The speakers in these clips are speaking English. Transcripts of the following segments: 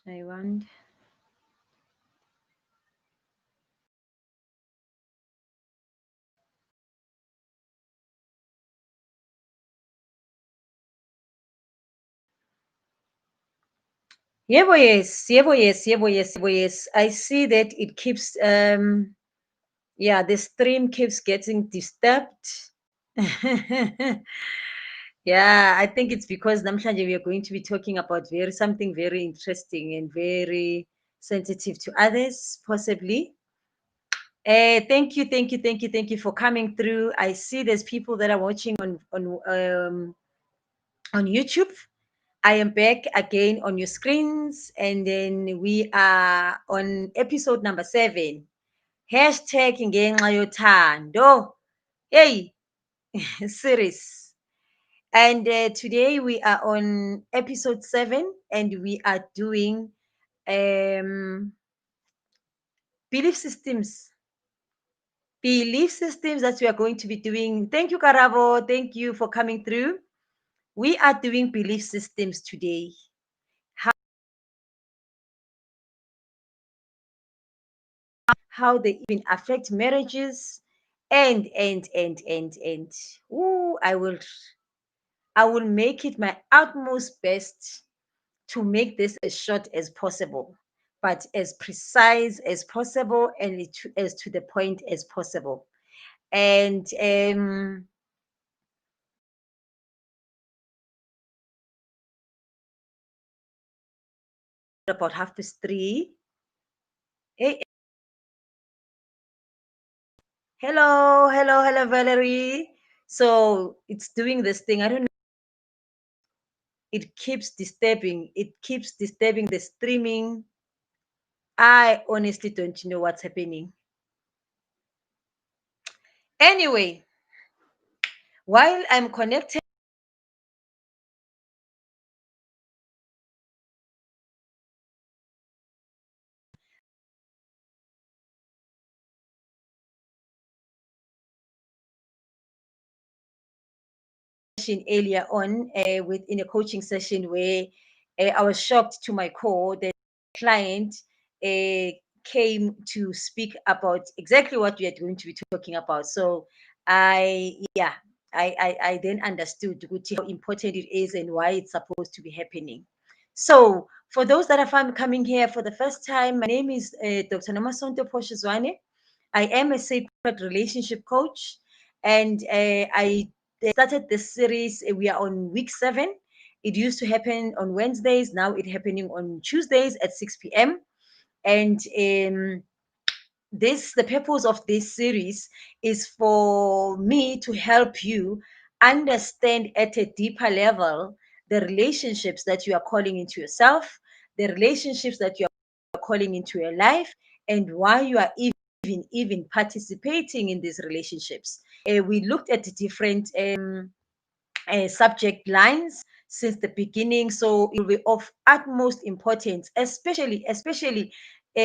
I want. Yebo, yes, yebo, yes, yebo, yes, yebo, yes. I see that it keeps yeah, the stream keeps getting disturbed. Yeah, I think it's because namhlanje we are going to be talking about something very interesting and very sensitive to others, possibly. Thank you, thank you, thank you, thank you for coming through. I see there's people that are watching on YouTube. I am back again on your screens, and then we are on episode number 7. Hashtag ngenxa yothando. Hey, series. And today we are on episode 7, and we are doing um, belief systems. Belief systems that we are going to be doing. Thank you, Karabo. Thank you for coming through. We are doing belief systems today. How they even affect marriages, and ooh, I will make it my utmost best to make this as short as possible, but as precise as possible, and as to the point as possible. And about 3:30. Hey, hello, hello, hello, Valerie. So it's doing this thing. I don't know. It keeps disturbing. It keeps disturbing the streaming. I honestly don't know what's happening. Anyway, while I'm connected earlier on in a coaching session where I was shocked to my core that client uh, came to speak about exactly what we are going to be talking about. So yeah, I then understood how important it is and why it's supposed to be happening. So for those that are coming here for the first time, my name is Dr. Namasonto Poshizwane. I am a sacred relationship coach, and I started this series. We are on week 7. It used to happen on Wednesdays. Now it's happening on Tuesdays at 6 p.m. And the purpose of this series is for me to help you understand at a deeper level the relationships that you are calling into yourself, the relationships that you are calling into your life, and why you are even participating in these relationships. We looked at the different subject lines since the beginning, so it will be of utmost importance, especially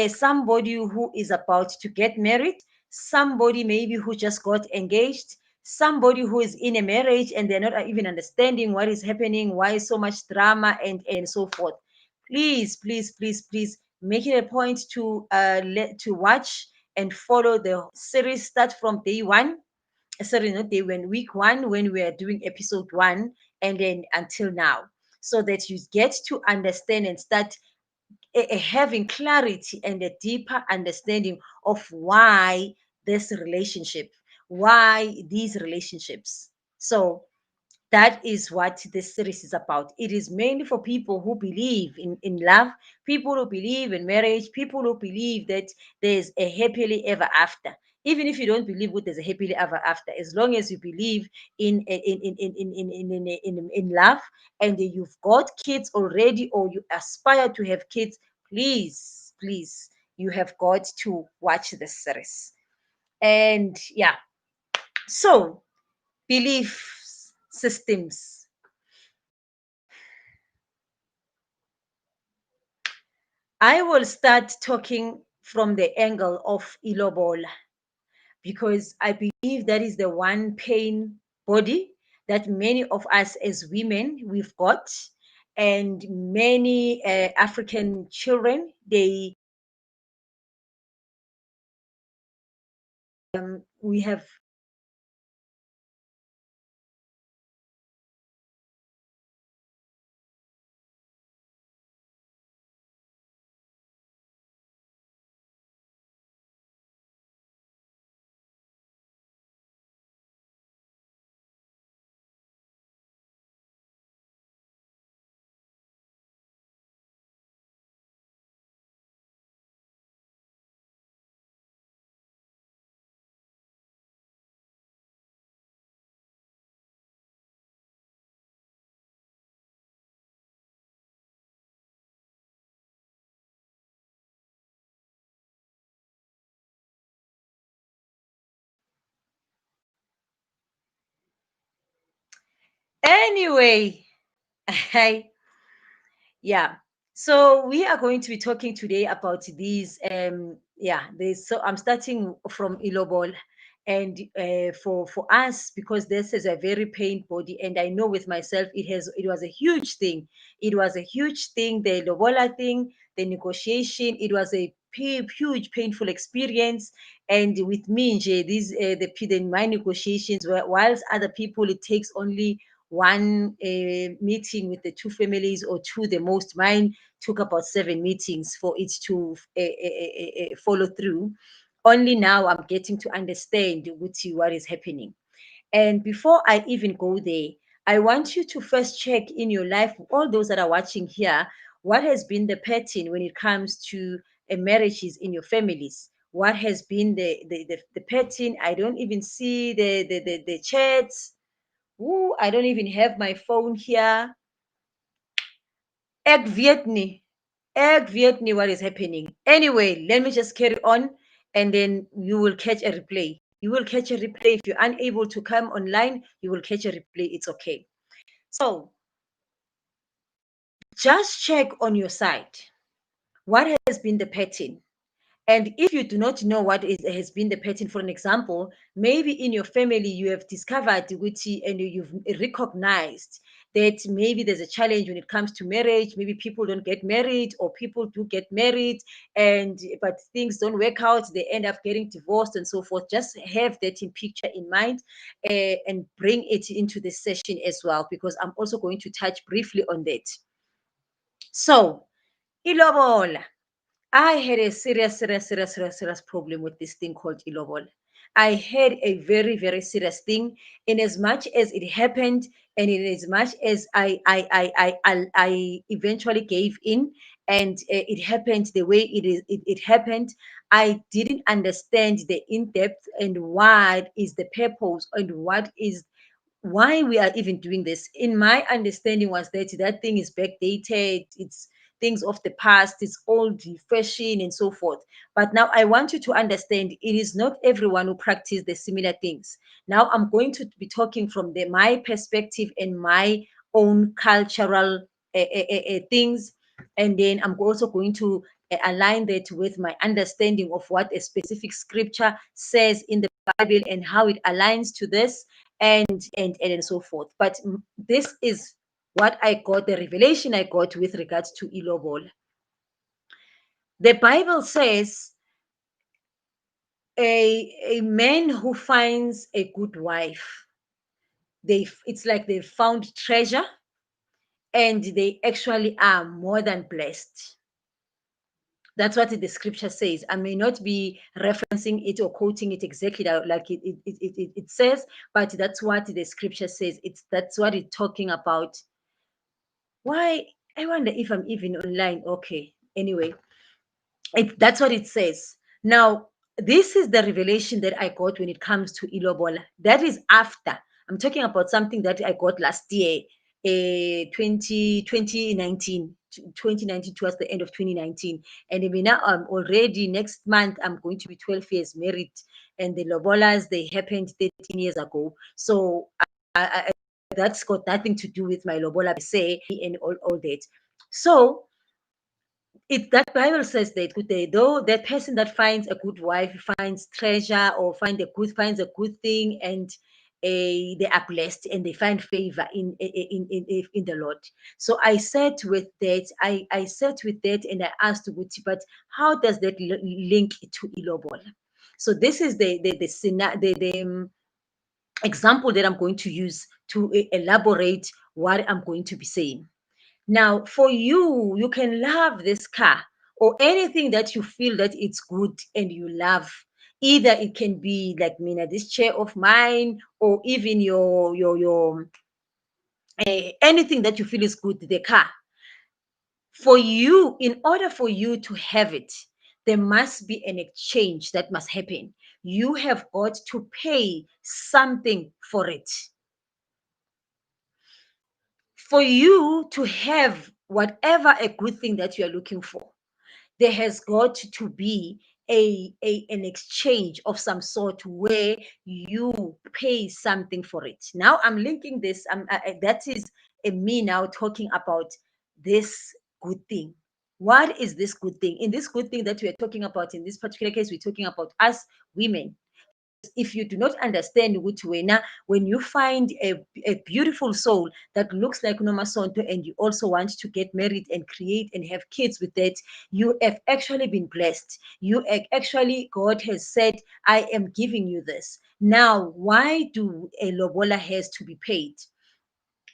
somebody who is about to get married, somebody maybe who just got engaged, somebody who is in a marriage and they're not even understanding what is happening, why so much drama, and so forth. Please, please, please, please make it a point to watch and follow the series. Start from day one. Sorry, not day when week 1, when we are doing episode 1, and then until now, so that you get to understand and start having clarity and a deeper understanding of why this relationship, why these relationships. So that is what this series is about. It is mainly for people who believe in love, people who believe in marriage, people who believe that there's a happily ever after. Even if you don't believe that there's a happily ever after, as long as you believe in love, and you've got kids already, or you aspire to have kids, please, please, you have got to watch this series. And yeah, so belief systems. I will start talking from the angle of ilobola, because I believe that is the one pain body that many of us as women we've got. and many African children, they we have. Anyway, I yeah. So we are going to be talking today about these. So I'm starting from Ilobol, and for us, because this is a very pain body, and I know with myself it was a huge thing. It was a huge thing. The Lobola thing, the negotiation. It was a huge painful experience. And with me, nje, these my negotiations were, whilst other people it takes only one meeting with the two families, or two the most. Mine took about 7 meetings for it to follow through. Only now I'm getting to understand what is happening. And before I even go there, I want you to first check in your life, all those that are watching here, what has been the pattern when it comes to marriages in your families. What has been the pattern? I don't even see the chats. Ooh, I don't even have my phone here. Egg Vietnam. Egg Vietnam, what is happening? Anyway, let me just carry on, and then you will catch a replay. You will catch a replay. If you're unable to come online, you will catch a replay. It's okay. So just check on your side. What has been the pattern? And if you do not know has been the pattern, for an example, maybe in your family you have discovered Witty, and you've recognized that maybe there's a challenge when it comes to marriage. Maybe people don't get married, or people do get married, but things don't work out. They end up getting divorced and so forth. Just have that in picture in mind, and bring it into this session as well, because I'm also going to touch briefly on that. So, ilobola. I had a serious problem with this thing called ilobol. I had a very, very serious thing. In as much as it happened, and in as much as I eventually gave in, and it happened the way it happened, I didn't understand the in depth, and what is the purpose, and what is why we are even doing this. In my understanding was that that thing is backdated, it's things of the past, it's old fashion and so forth. But now I want you to understand, it is not everyone who practice the similar things. Now I'm going to be talking from my perspective and my own cultural things, and then I'm also going to align that with my understanding of what a specific scripture says in the Bible, and how it aligns to this, and so forth. But this is what I got, the revelation I got with regards to ilobol. The Bible says a man who finds a good wife, it's like they found treasure, and they actually are more than blessed. That's what the scripture says. I may not be referencing it or quoting it exactly like it says, but that's what the scripture says. That's what it's talking about. Why? I wonder if I'm even online. Okay. Anyway, that's what it says. Now, this is the revelation that I got when it comes to Ilobola. That is after. I'm talking about something that I got last year, 2019, 2019, towards the end of 2019. And I mean, now I'm already, next month, I'm going to be 12 years married. And the Lobolas, they happened 13 years ago. So I, that's got nothing to do with my Lobola per se and all that. So that Bible says that though that person that finds a good wife finds treasure, or finds a good thing, they are blessed and they find favor in the Lord. So I sat with that. I sat with that and I asked Guti, but how does that link to ilobola? So this is the example that I'm going to use to elaborate what I'm going to be saying. Now, for you, you can love this car or anything that you feel that it's good and you love. Either it can be like Mina, this chair of mine, or even your anything that you feel is good, the car. For you, in order for you to have it, there must be an exchange that must happen. You have got to pay something for it. For you to have whatever a good thing that you are looking for, there has got to be an exchange of some sort where you pay something for it. Now I'm linking this. That is me now talking about this good thing. What is this good thing? In this good thing that we are talking about, in this particular case, we're talking about us women. If you do not understand which way now, when you find a beautiful soul that looks like Noma Sonto and you also want to get married and create and have kids with that, you have actually been blessed. You actually, God has said, I am giving you this. Now, why do a lobola has to be paid?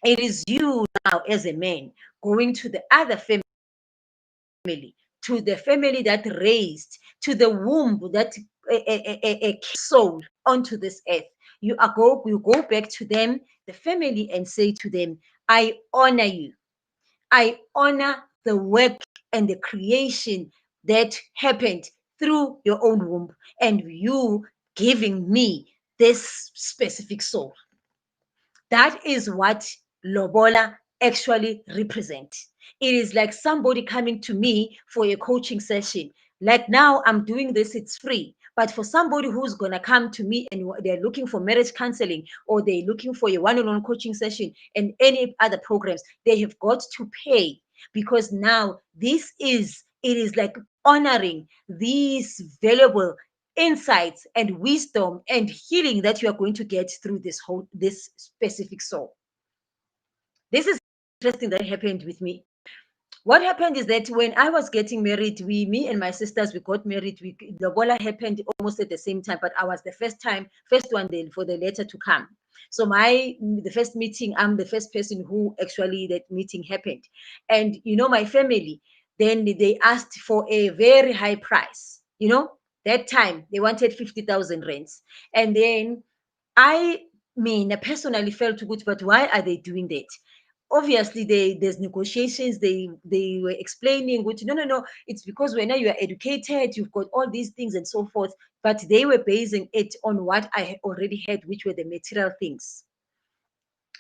It is you now as a man going to the other family, to the family that raised, to the womb that a soul onto this earth. You go back to them, the family, and say to them, I honor you. I honor the work and the creation that happened through your own womb, and you giving me this specific soul. That is what lobola actually represents. It is like somebody coming to me for a coaching session. Like now, I'm doing this, it's free. But for somebody who's going to come to me and they're looking for marriage counseling or they're looking for a one on one coaching session and any other programs, they have got to pay because now it is like honoring these valuable insights and wisdom and healing that you are going to get through this specific soul. This is interesting that happened with me. What happened is that when I was getting married, me and my sisters, we got married. The bola happened almost at the same time, but I was the first one then for the letter to come. So the first meeting, I'm the first person who actually that meeting happened. And my family, then they asked for a very high price. That time they wanted 50,000 rands. And then I mean, I personally felt good, but why are they doing that? Obviously there's negotiations. They were explaining which no, it's because when you are educated, you've got all these things and so forth, but they were basing it on what I already had, which were the material things.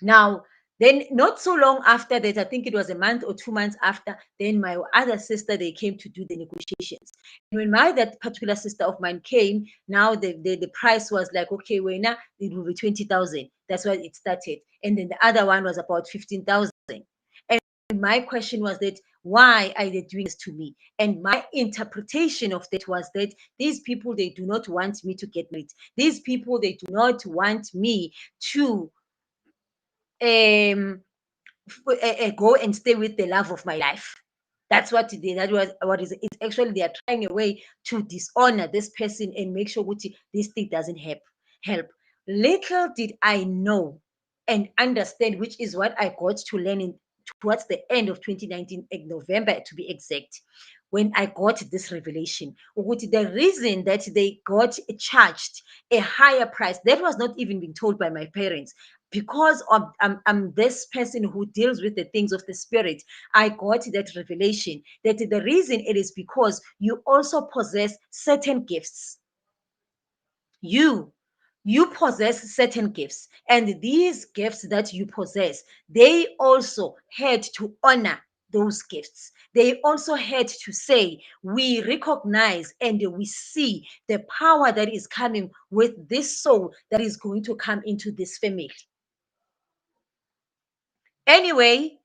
Now, then not so long after that, I think it was a month or 2 months after, then my other sister, they came to do the negotiations. And when that particular sister of mine came, now the price was like, okay, well, now it will be 20,000. That's why it started. And then the other one was about 15,000. And my question was that, why are they doing this to me? And my interpretation of that was that these people, they do not want me to get married. These people, they do not want me to go and stay with the love of my life. That's what that was. What is it's actually they are trying a way to dishonor this person and make sure this thing doesn't help. Little did I know and understand, which is what I got to learn towards the end of 2019, in November to be exact, when I got this revelation. The reason that they got charged a higher price, that was not even being told by my parents, because I'm this person who deals with the things of the spirit. I got that revelation that the reason it is because you also possess certain gifts. You possess certain gifts, and these gifts that you possess, they also had to honor those gifts. They also had to say, we recognize and we see the power that is coming with this soul that is going to come into this family. Anyway,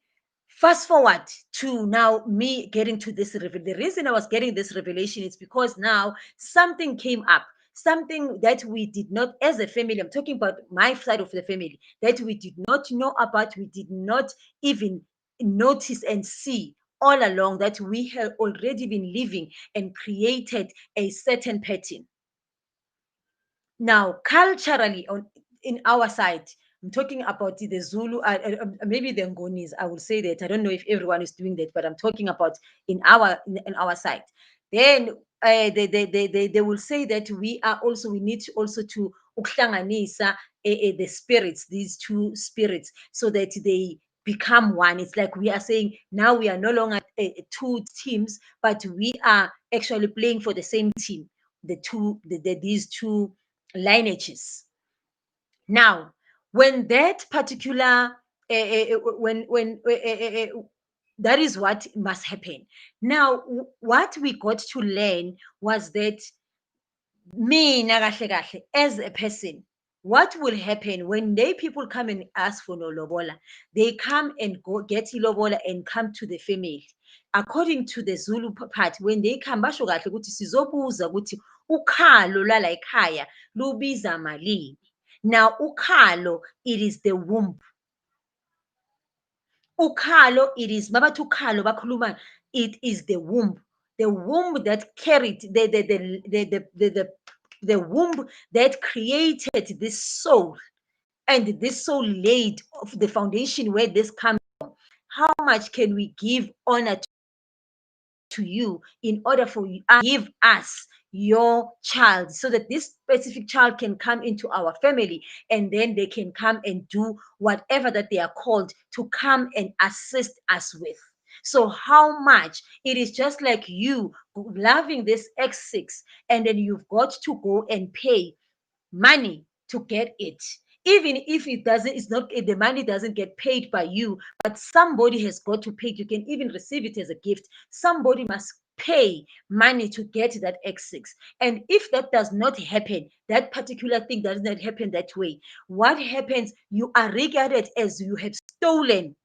fast forward to now me getting to this. The reason I was getting this revelation is because now something came up. something that we did not, as a family, I'm talking about my side of the family, that we did not know about, we did not even notice and see all along, that we have already been living and created a certain pattern. Now, culturally, in our side, I'm talking about the Zulu, maybe the Ngonis. I will say that. I don't know if everyone is doing that, but I'm talking about in our side. Then they will say that we need also to ukuhlanganisa, the spirits, these two spirits, so that they become one. It's like we are saying now we are no longer two teams, but we are actually playing for the same team. These two lineages. Now, when that particular when that is what must happen. Now, what we got to learn was that mina kahle kahle, as a person, what will happen when they people come and ask for no lobola? They come and go get ilobola and come to the family. According to the Zulu part, when they come, basho kahle ukuthi sizobuza ukuthi ukhalo lala ekhaya lubiza malini. Now, ukhalo, it is the womb. Ukhalo, it is mabathi ukhalo bakhuluma, it is the womb that carried the womb that created this soul, and this soul laid of the foundation where this comes from. How much can we give honor to you in order for you to give us your child, so that this specific child can come into our family, and then they can come and do whatever that they are called to come and assist us with? So how much it is just like you loving this X6, and then you've got to go and pay money to get it, even if it doesn't, it's not, the money doesn't get paid by you, but somebody has got to pay. You can even receive it as a gift. Somebody must pay money to get that X6. And if that does not happen, that particular thing does not happen that way, what happens? You are regarded as you have stolen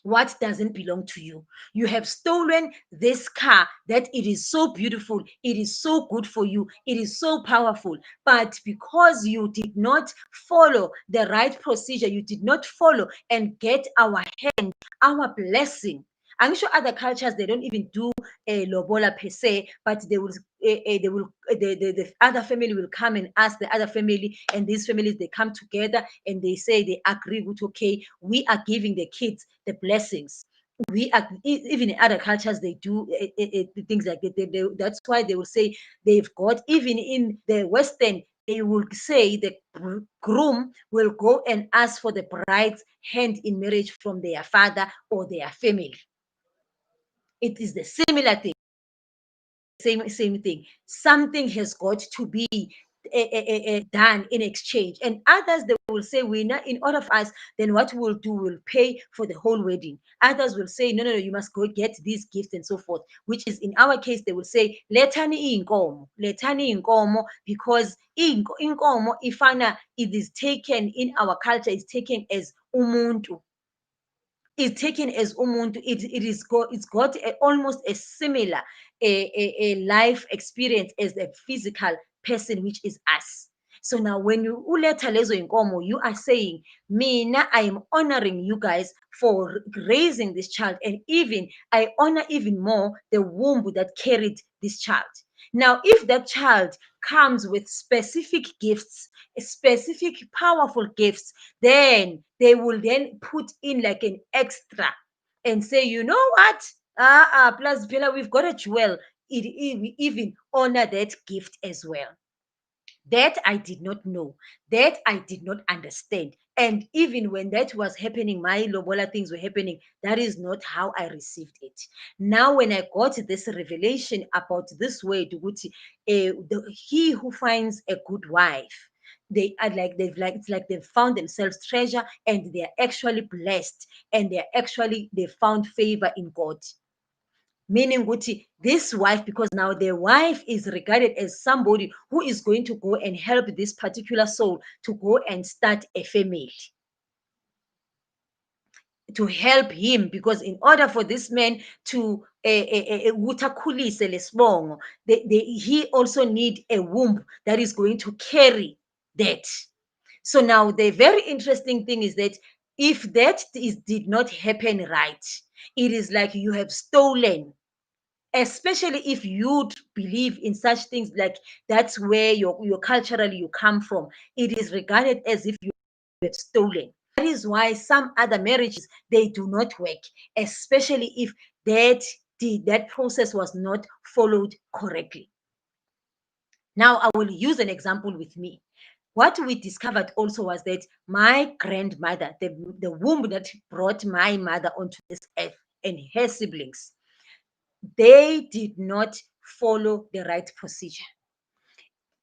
what doesn't belong to you. You have stolen this car that it is so beautiful, it is so good for you, it is so powerful. But because you did not follow the right procedure, you did not follow and get our hand, our blessing. I'm sure other cultures, they don't even do a lobola per se, but the other family will come and ask the other family, and these families, they come together and they say they agree with, okay, we are giving the kids the blessings. We are, even in other cultures, they do things like that. That's why they will say they've got, even in the Western, they will say the groom will go and ask for the bride's hand in marriage from their father or their family. It is the similar thing, same thing. Something has got to be done in exchange. And others, they will say, we not, in order for us, then what we'll do, we'll pay for the whole wedding. Others will say, no, you must go get these gifts and so forth, which is, in our case, they will say, letani inkomo, because inkomo ifana, it is taken in our culture, is taken as umuntu, is taken as umuntu. It's got almost a similar a life experience as a physical person, which is us. So now when you uletha lezo inkomo, you are saying, mina, I am honoring you guys for raising this child, and even I honor even more the womb that carried this child. Now, if that child comes with specific gifts, specific powerful gifts, then they will then put in like an extra and say, you know what? Plus Villa, we've got a jewel. We even honor that gift as well. That I did not know, that I did not understand. And even when that was happening, my lobola things were happening, that is not how I received it. Now, when I got this revelation about this word, he who finds a good wife, they are like, it's like they've found themselves treasure, and they're actually blessed, and they found favor in God. Meaning this wife, because now the wife is regarded as somebody who is going to go and help this particular soul to go and start a family. help him, because in order for this man to ukuthi akhulise lesibongo, he also need a womb that is going to carry that. So now the very interesting thing is that if that did not happen right, it is like you have stolen, especially if you believe in such things, like that's where your culturally you come from. It is regarded as if you have stolen. That is why some other marriages, they do not work, especially if that process was not followed correctly. Now I will use an example with me. What we discovered also was that my grandmother, the womb that brought my mother onto this earth, and her siblings, they did not follow the right procedure.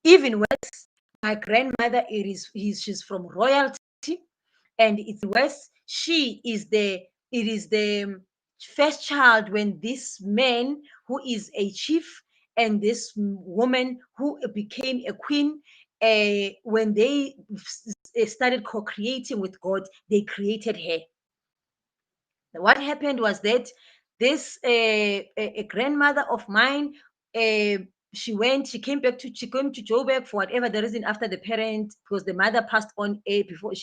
Even worse, my grandmother, she's from royalty, and it's worse. It is the first child when this man who is a chief and this woman who became a queen, when they started co-creating with God, they created her. What happened was that this a grandmother of mine, uh, she came back to she came to Joburg for whatever the reason after the parent, because the mother passed on before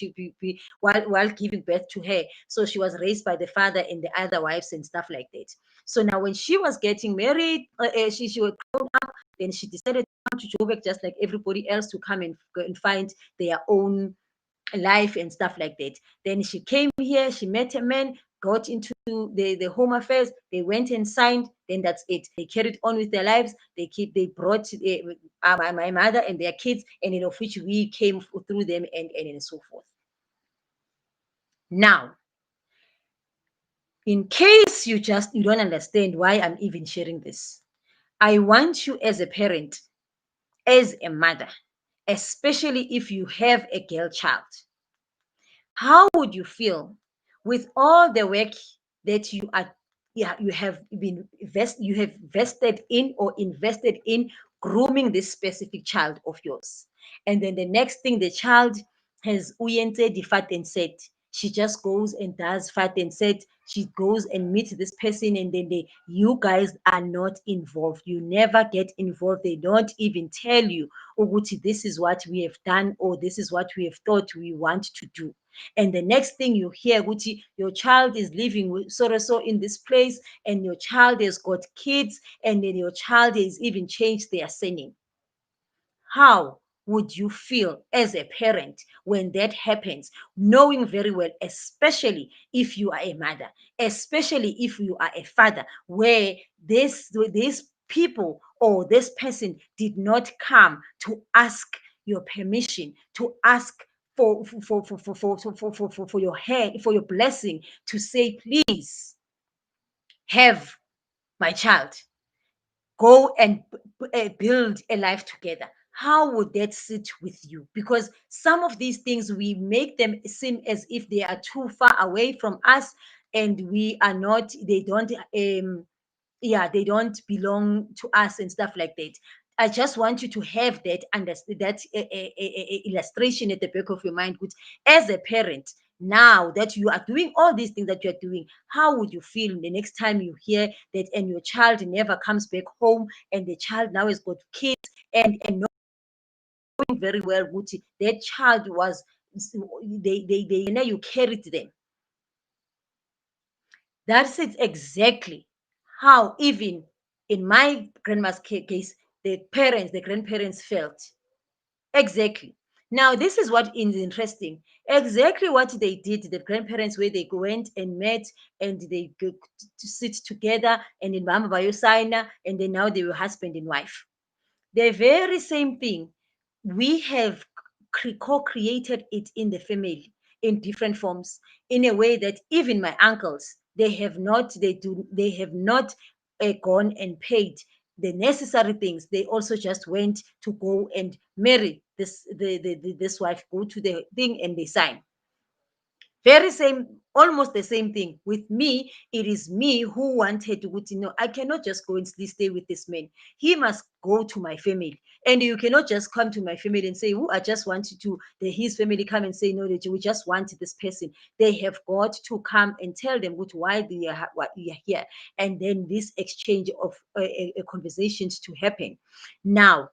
while giving birth to her. So she was raised by the father and the other wives and stuff like that. So now when she was getting married, she was grown up, then she decided to come to Joburg just like everybody else, to come and find their own life and stuff like that. Then she came here, she met a man, got into the home affairs, they went and signed, then that's it. They carried on with their lives, they brought my mother and their kids, and of which we came through them, and so forth. Now, in case you don't understand why I'm even sharing this, I want you as a parent, as a mother, especially if you have a girl child, how would you feel with all the work that you have vested in, or invested in grooming this specific child of yours? And then the next thing, the child has uyente di fat and said, she just goes and does fat and said, she goes and meets this person, and then you guys are not involved. You never get involved. They don't even tell you, ukuthi, this is what we have done, or this is what we have thought we want to do. And the next thing you hear, Gucci, your child is living with so in this place, and your child has got kids, and then your child has even changed their surname. How would you feel as a parent when that happens, knowing very well, especially if you are a mother, especially if you are a father, where these people or this person did not come to ask your permission, to ask for your hand, for your blessing, to say, please have my child, go and build a life together? How would that sit with you? Because some of these things, we make them seem as if they are too far away from us, and we are not, they don't yeah, they don't belong to us and stuff like that. I just want you to have that understand, that illustration at the back of your mind, which, as a parent, now that you are doing all these things that you're doing, how would you feel the next time you hear that, and your child never comes back home, and the child now has got kids, and knowing very well, Gucci, that child was, they know you carried them. That's it exactly how, even in my grandma's case, the grandparents felt. Exactly. Now, this is what is interesting. Exactly what they did, the grandparents, where they went and met, and they go to sit together, and in Mama Bayosaina, and then now they were husband and wife. The very same thing, we have co-created it in the family in different forms, in a way that even my uncles, they have not gone and paid the necessary things. They also just went to go and marry this wife, go to the thing, and they sign. Very same, almost the same thing with me. It is me who wanted to go to know, I cannot just go and stay with this man. He must go to my family. And you cannot just come to my family and say, oh, I just want you to, his family come and say, no, that we just want this person. They have got to come and tell them why they are, what you are here. And then this exchange of conversations to happen. Now,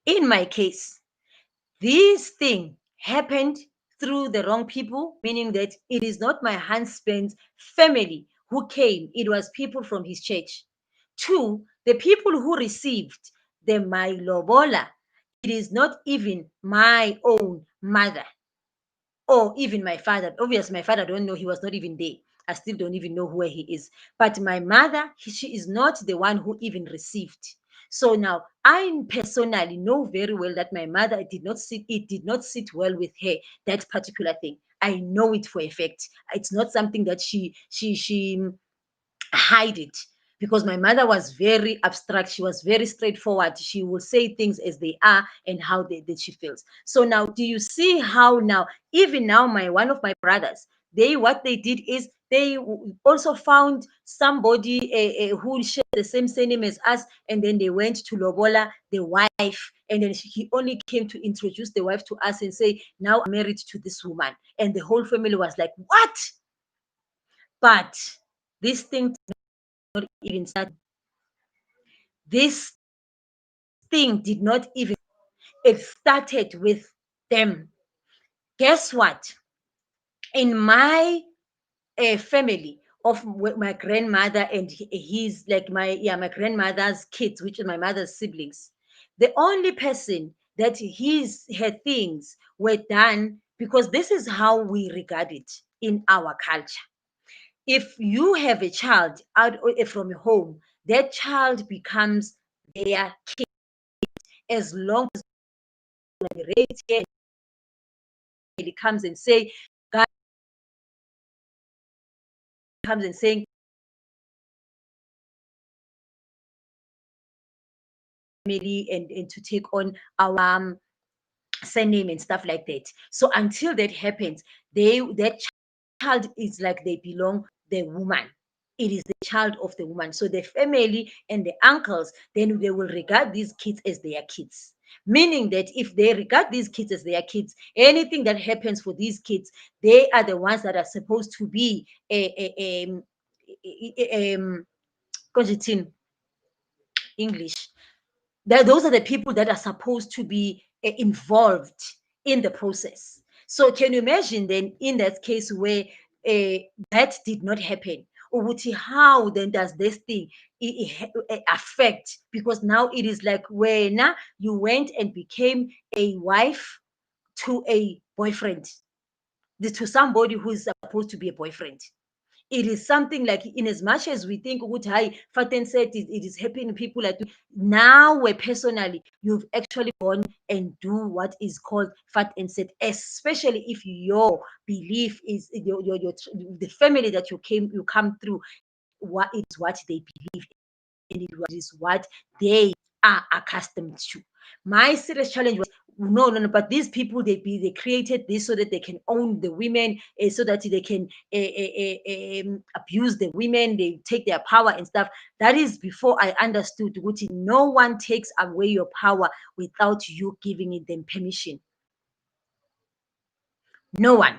in my case, this thing happened through the wrong people, meaning that it is not my husband's family who came, it was people from his church. Two, the people who received the my lobola, it is not even my own mother or even my father. Obviously, my father, I don't know, he was not even there. I still don't even know where he is. But my mother, she is not the one who even received. So now I personally know very well that my mother did not sit well with her, that particular thing. I know it for a fact. It's not something that she hide it, because my mother was very abstract. She was very straightforward. She will say things as they are and how that she feels. So now, do you see how now, even now, one of my brothers, what they did is they also found somebody who shared the same surname as us, and then they went to lobola the wife, and then he only came to introduce the wife to us and say, now I'm married to this woman. And the whole family was like, what? But this thing not even start. This thing did not even, it started with them. Guess what? In my family of my grandmother and his, like my grandmother's kids, which is my mother's siblings, the only person that her things were done, because this is how we regard it in our culture. If you have a child out from a home, that child becomes their kid, as long as we raise here, he comes and say, God comes and saying, family, and to take on our surname and stuff like that. So until that happens, that child is like they belong the woman. It is the child of the woman. So the family and the uncles, then they will regard these kids as their kids. Meaning that if they regard these kids as their kids, anything that happens for these kids, they are the ones that are supposed to be English. Those are the people that are supposed to be involved in the process. So can you imagine then in that case where that did not happen? Ukuthi, how then does this thing affect? Because now it is like when you went and became a wife to a boyfriend, to somebody who is supposed to be a boyfriend. It is something like, in as much as we think ukuthi hayi Faten said it is happening, people are doing, now where personally you've actually gone and do what is called fat and set, especially if your belief is the family that you come through, what is what they believe, and it is what they are accustomed to. My serious challenge was, no, but these people, they created this so that they can own the women, so that they can abuse the women, they take their power and stuff. That is before I understood Guti, no one takes away your power without you giving it them permission. No one.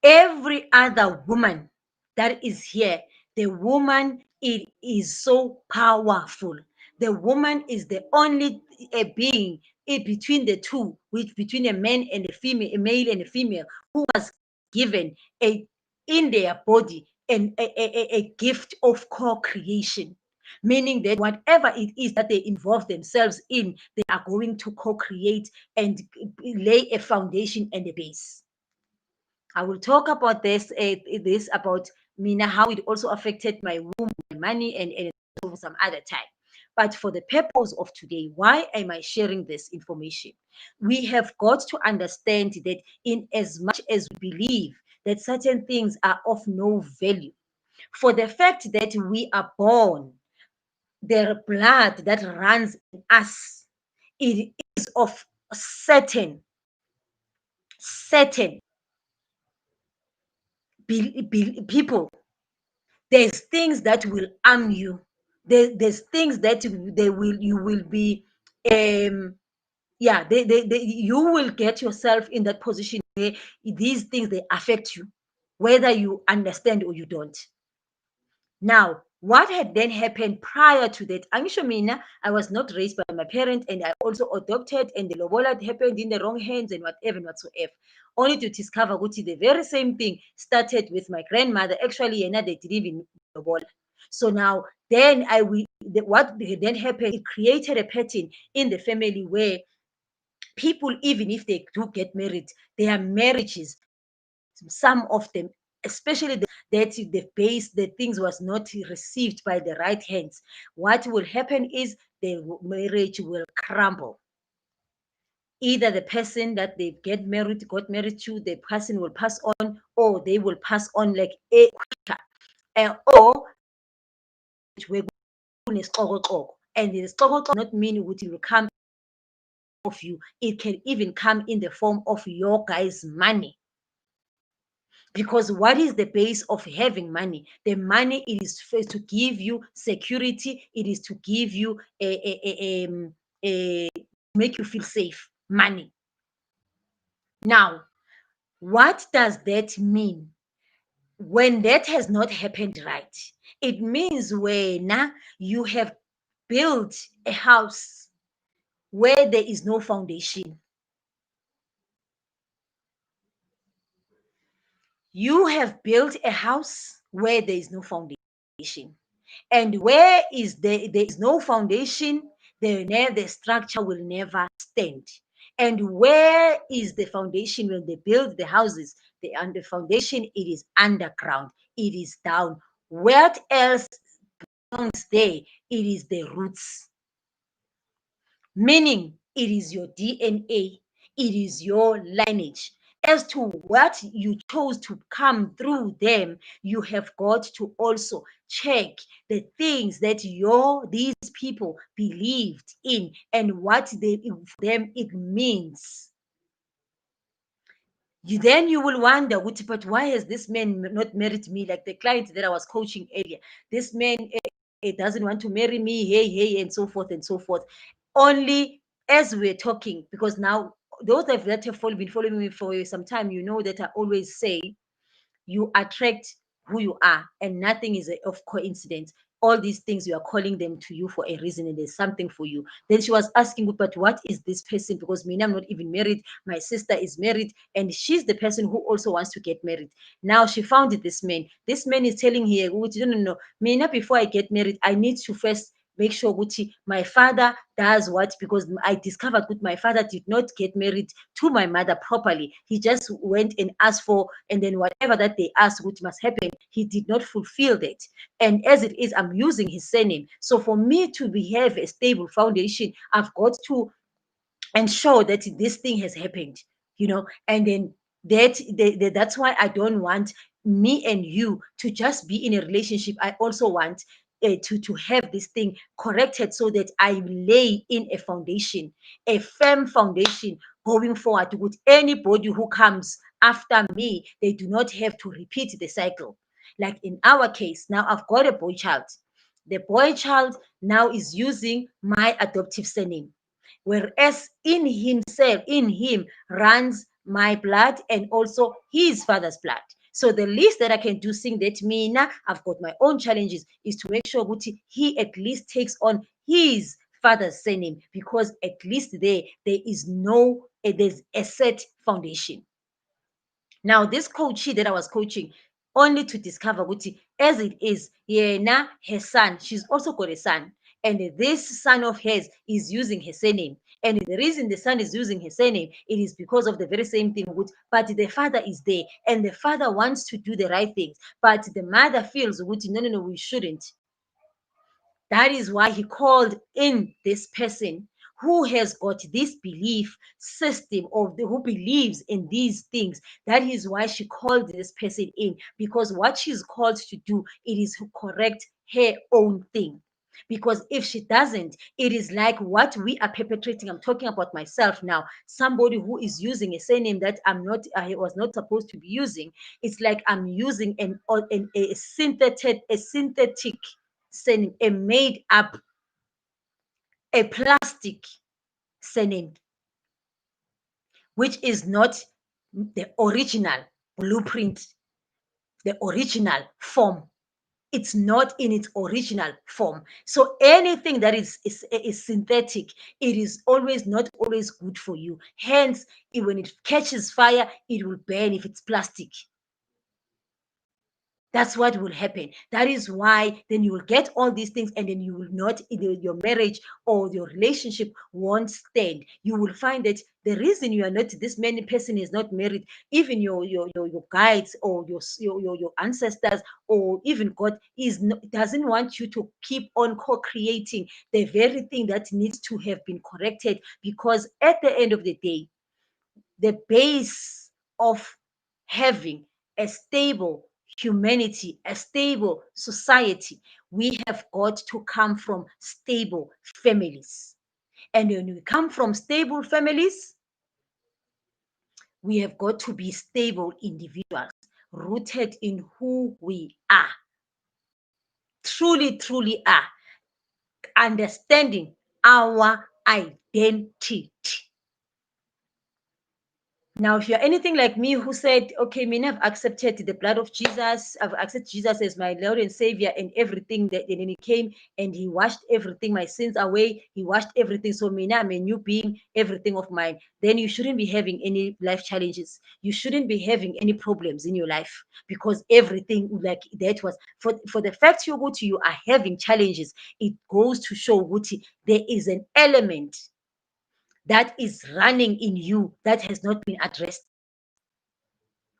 Every other woman that is here, the woman, it is so powerful. The woman is the only being between the two, which between a man and a female, a male and a female, who was given a in their body and a gift of co-creation. Meaning that whatever it is that they involve themselves in, they are going to co-create and lay a foundation and a base. I will talk about this about Mina, how it also affected my womb, my money, and some other time. But for the purpose of today, why am I sharing this information? We have got to understand that in as much as we believe that certain things are of no value, for the fact that we are born, the blood that runs in us, it is of certain people. There's things that will arm you. There's things that you will be yeah, you will get yourself in that position where these things, they affect you, whether you understand or you don't. Now, what had then happened prior to that? Angisho mina, I was not raised by my parents, and I also adopted, and the lobola happened in the wrong hands and whatever and whatsoever. Only to discover that the very same thing started with my grandmother. Actually, they didn't even lobola. So now, then what then happened, it created a pattern in the family where people, even if they do get married, their marriages, some of them, especially that the base, the things was not received by the right hands, what will happen is the marriage will crumble. Either the person that they got married to, the person will pass on, or they will pass on like a quicker, or and the not mean it will come of you. It can even come in the form of your guys' money. Because what is the base of having money? The money, it is first to give you security. It is to give you a make you feel safe. Money. Now, what does that mean? When that has not happened right, it means when you have built a house where there is no foundation. You have built a house where there is no foundation. And where there is no foundation, the structure will never stand. And where is the foundation? When they build the houses, the foundation, it is underground, it is down. What else belongs there? It is the roots. Meaning, it is your DNA, it is your lineage. As to what you chose to come through them, you have got to also check the things that these people believed in and what for them it means. You will wonder, but why has this man not married me? Like the client that I was coaching earlier, this man doesn't want to marry me, hey, and so forth and so forth. Only as we're talking, because now those that have been following me for some time, you know that I always say you attract who you are, and nothing is of coincidence. All these things, you are calling them to you for a reason, and there's something for you. Then she was asking, but what is this person? Because me, I'm not even married. My sister is married, and she's the person who also wants to get married. Now she found this man. This man is telling her, no, me, before I get married, I need to first make sure Gucci, my father does what, because I discovered that my father did not get married to my mother properly. He just went and asked for, and then whatever that they asked, which must happen, he did not fulfill that. And as it is, I'm using his surname. So for me to have a stable foundation, I've got to ensure that this thing has happened, and then that's why I don't want me and you to just be in a relationship. I also want to have this thing corrected so that I lay in a foundation, a firm foundation going forward, with anybody who comes after me, they do not have to repeat the cycle. Like in our case, now I've got a boy child. The boy child now is using my adoptive surname, whereas in him runs my blood and also his father's blood. So the least that I can do, seeing that me now I've got my own challenges, is to make sure that he at least takes on his father's surname, because at least there is there's a set foundation. Now, this coachee that I was coaching, only to discover Guti, as it is, now her son, she's also got a son. And this son of hers is using her surname. And the reason the son is using her surname, it is because of the very same thing. But the father is there, and the father wants to do the right things. But the mother feels, no, we shouldn't. That is why he called in this person who has got this belief system who believes in these things. That is why she called this person in, because what she's called to do, it is to correct her own thing. Because if she doesn't, it is like what we are perpetrating. I'm talking about myself now. Somebody who is using a surname that I was not supposed to be using. It's like I'm using a synthetic surname, a made up, a plastic. surname, which is not the original blueprint, the original form. It's not in its original form. So anything that is synthetic, it is always not always good for you. Hence, when it catches fire, it will burn if it's plastic. That's what will happen. That is why then you will get all these things, and then you will not, your marriage or your relationship won't stand. You will find that the reason you are not, this many person is not married, even your guides or your ancestors or even God is doesn't want you to keep on co-creating the very thing that needs to have been corrected, because at the end of the day, the base of having a stable humanity, a stable society, we have got to come from stable families. And when we come from stable families, we have got to be stable individuals, rooted in who we are, truly are, understanding our identity. Now, if you're anything like me who said, okay, I've accepted the blood of Jesus, I've accepted Jesus as my Lord and Savior and everything, that then he came and he washed everything, my sins away, he washed everything. So I'm a new being, everything of mine. Then you shouldn't be having any life challenges. You shouldn't be having any problems in your life, because everything like that was for the fact you are having challenges, it goes to show Guti, there is an element that is running in you that has not been addressed,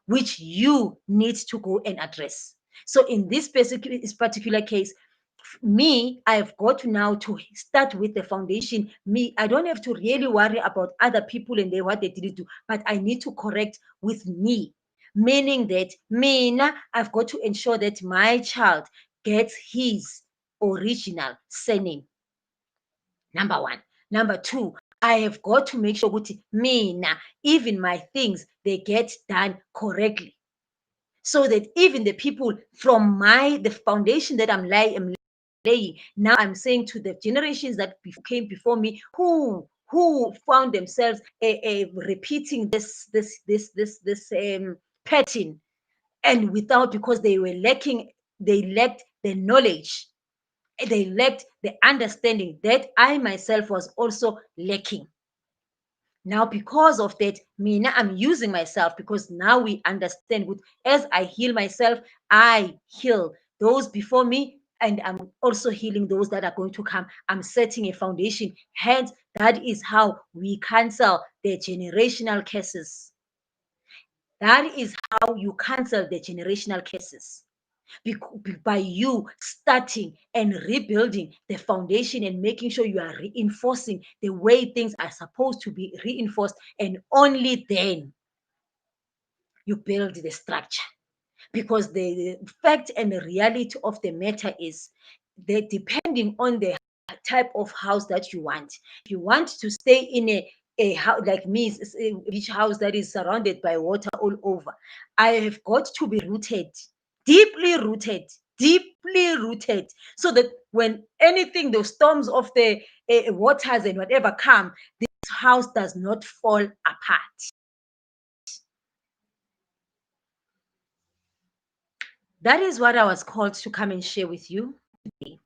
which you need to go and address. So in this particular case, I've got now to start with the foundation. I don't have to really worry about other people and what they didn't do, but I need to correct with me, meaning that I've got to ensure that my child gets his original surname. Number one. Number two, I have got to make sure that even my things, they get done correctly. So that even the people from the foundation that I'm laying, now I'm saying to the generations that came before me, who found themselves repeating this pattern, and without, because they lacked the knowledge, they lacked the understanding that I myself was also lacking. Now, because of that, I'm using myself, because now we understand as I heal myself, I heal those before me, and I'm also healing those that are going to come. I'm setting a foundation. Hence, that is how we cancel the generational curses. That is how you cancel the generational curses, by you starting and rebuilding the foundation and making sure you are reinforcing the way things are supposed to be reinforced, and only then you build the structure. Because the fact and the reality of the matter is that, depending on the type of house that you want, if you want to stay in a house like me, a beach house that is surrounded by water all over, I have got to be rooted, deeply rooted, so that when anything, the storms of the waters and whatever come, this house does not fall apart. That is what I was called to come and share with you today.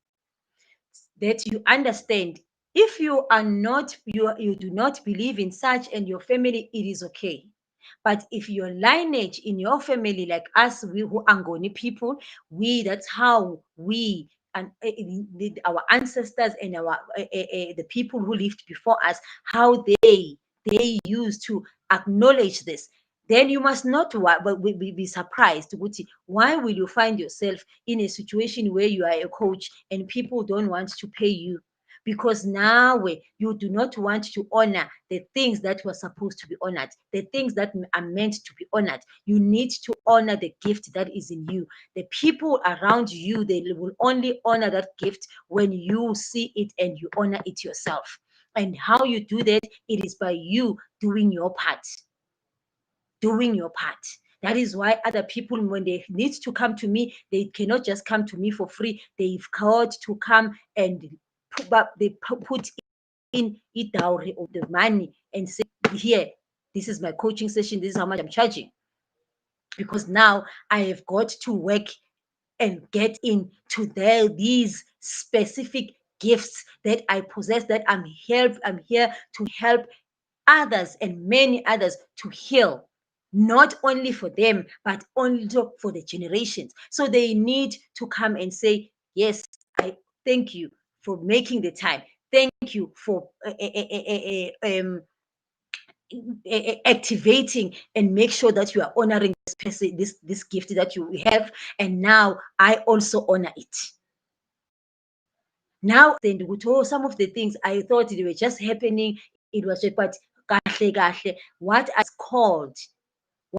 That you understand, if you are not, you do not believe in such and your family, it is okay. But if your lineage in your family, like us, we who Angoni people, that's how we and our ancestors and the people who lived before us, how they used to acknowledge this, then you must not be surprised. Why will you find yourself in a situation where you are a coach and people don't want to pay you? Because now you do not want to honor the things that were supposed to be honored, the things that are meant to be honored. You need to honor the gift that is in you. The people around you, they will only honor that gift when you see it and you honor it yourself. And how you do that, it is by you doing your part. Doing your part. That is why other people, when they need to come to me, they cannot just come to me for free. They've got to come and put in dowry or the money and say, here, this is my coaching session, this is how much I'm charging. Because now I have got to work and get into these specific gifts that I possess, that I'm here to help others and many others to heal, not only for them, but also for the generations. So they need to come and say, yes, I thank you for making the time. Thank you for activating and make sure that you are honoring this person, this gift that you have. And now I also honor it. Now, then, some of the things I thought they were just happening, it was just, but what I was called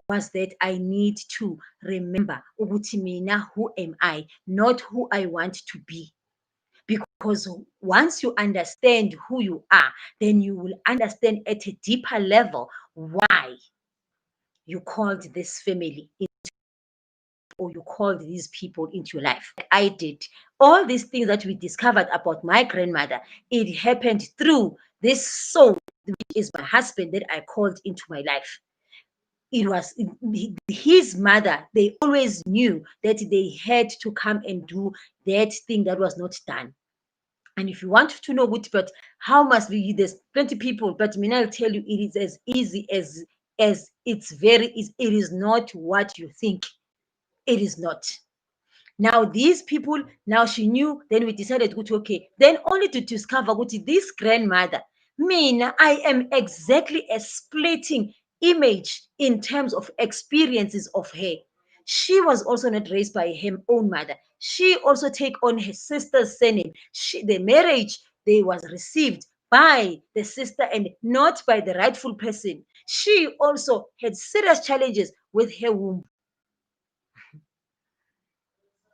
was that I need to remember ukuthi mina, who am I, not who I want to be. Because once you understand who you are, then you will understand at a deeper level why you called this family or you called these people into your life. I did. All these things that we discovered about my grandmother, it happened through this soul, which is my husband, that I called into my life. It was his mother. They always knew that they had to come and do that thing that was not done. And if you want to know what, but how must be, there's plenty people, but I I'll tell you, it is as easy as it's very easy. It is not what you think. It is not. Now, these people, now she knew, then we decided to go to, okay, then only to discover what this grandmother, Mina, I am exactly a splitting image in terms of experiences of her. She was also not raised by her own mother. She also take on her sister's surname. The marriage, they was received by the sister and not by the rightful person. She also had serious challenges with her womb.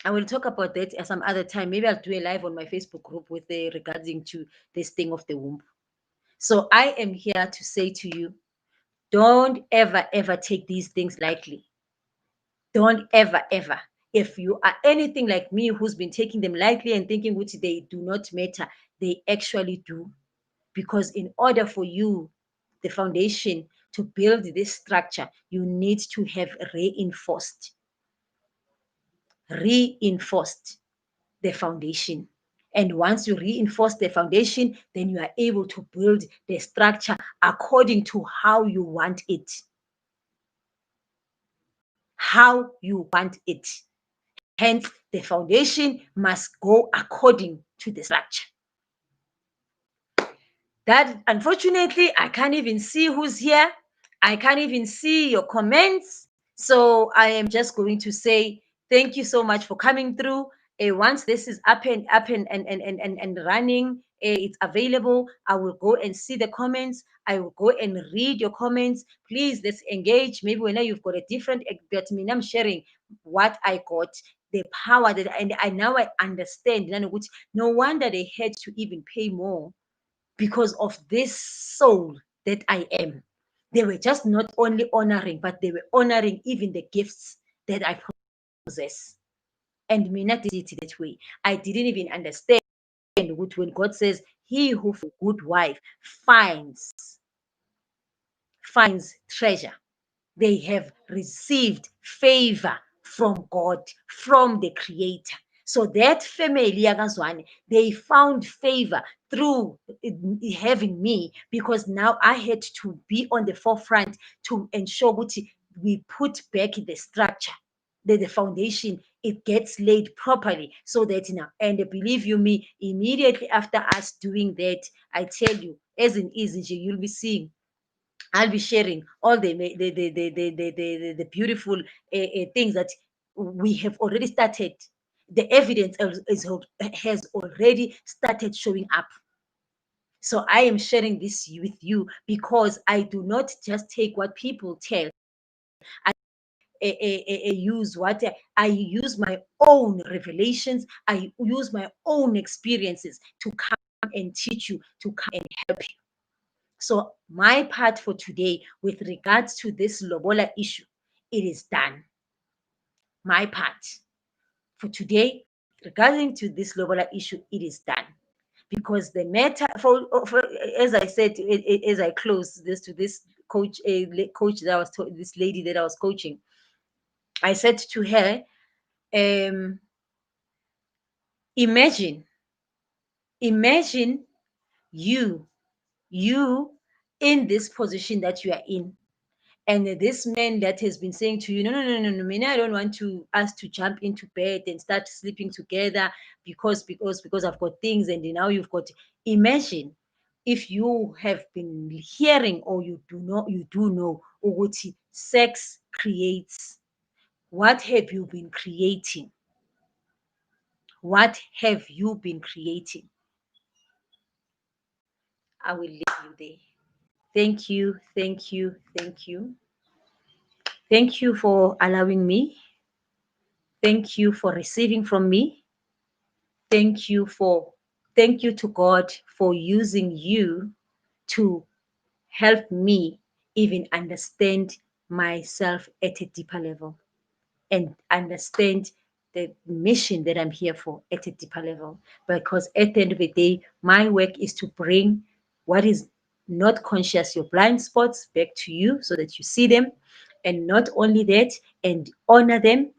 I will talk about that at some other time. Maybe I'll do a live on my Facebook group with regarding to this thing of the womb. So I am here to say to you, don't ever take these things lightly. Don't ever. If you are anything like me who's been taking them lightly and thinking which they do not matter, they actually do. Because in order for you, the foundation, to build this structure, you need to have reinforced the foundation. And once you reinforce the foundation, then you are able to build the structure according to how you want it. How you want it. Hence, the foundation must go according to the structure. That, unfortunately, I can't even see who's here. I can't even see your comments. So I am just going to say thank you so much for coming through. Once this is up and running, it's available. I will go and see the comments. I will go and read your comments. Please, let's engage. Maybe when you've got a different, but I'm sharing what I got, the power that, and I now I understand. No wonder they had to even pay more because of this soul that I am. They were just not only honoring, but they were honoring even the gifts that I possess. And me not did it that way. I didn't even understand when God says, he who for good wife finds treasure. They have received favor from God, from the Creator. So that family, yakazwane, they found favor through having me, because now I had to be on the forefront to ensure that we put back the structure, the foundation, it gets laid properly, so that now, and believe you me, immediately after us doing that, I tell you, as an easy, you'll be seeing, I'll be sharing all the beautiful things that we have already started. The evidence has already started showing up. So I am sharing this with you because I do not just take what people tell. I I use my own revelations. I use my own experiences to come and teach you, to come and help you. So my part for today with regards to this lobola issue, it is done. My part for today regarding to this lobola issue, it is done. because the matter for as I said, as I close this to this coach that I was this lady that I was coaching, I said to her, um, imagine, imagine you, you in this position that you are in. And this man that has been saying to you, no, no, no, no, no, man, I don't want to us to jump into bed and start sleeping together because I've got things, and now you've got. Imagine if you have been hearing, or you do know, ukuthi sex creates. What have you been creating? What have you been creating? I will leave you there. Thank you, thank you, thank you. Thank you for allowing me. Thank you for receiving from me. Thank you thank you to God for using you to help me even understand myself at a deeper level, and understand the mission that I'm here for at a deeper level. Because at the end of the day, my work is to bring what is not conscious, your blind spots, back to you so that you see them. And not only that, and honor them.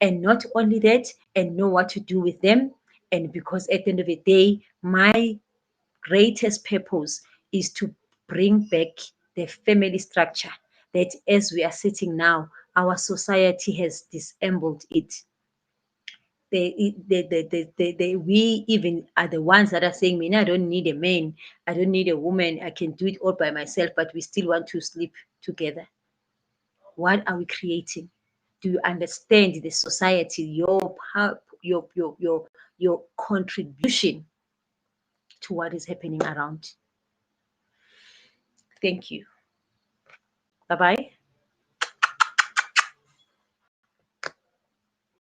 And not only that, and know what to do with them. And because at the end of the day, my greatest purpose is to bring back the family structure that, as we are sitting now, our society has disassembled it. We even are the ones that are saying, "Man, I don't need a man, I don't need a woman, I can do it all by myself," but we still want to sleep together. What are we creating? Do you understand the society, your contribution to what is happening around? Thank you. Bye bye.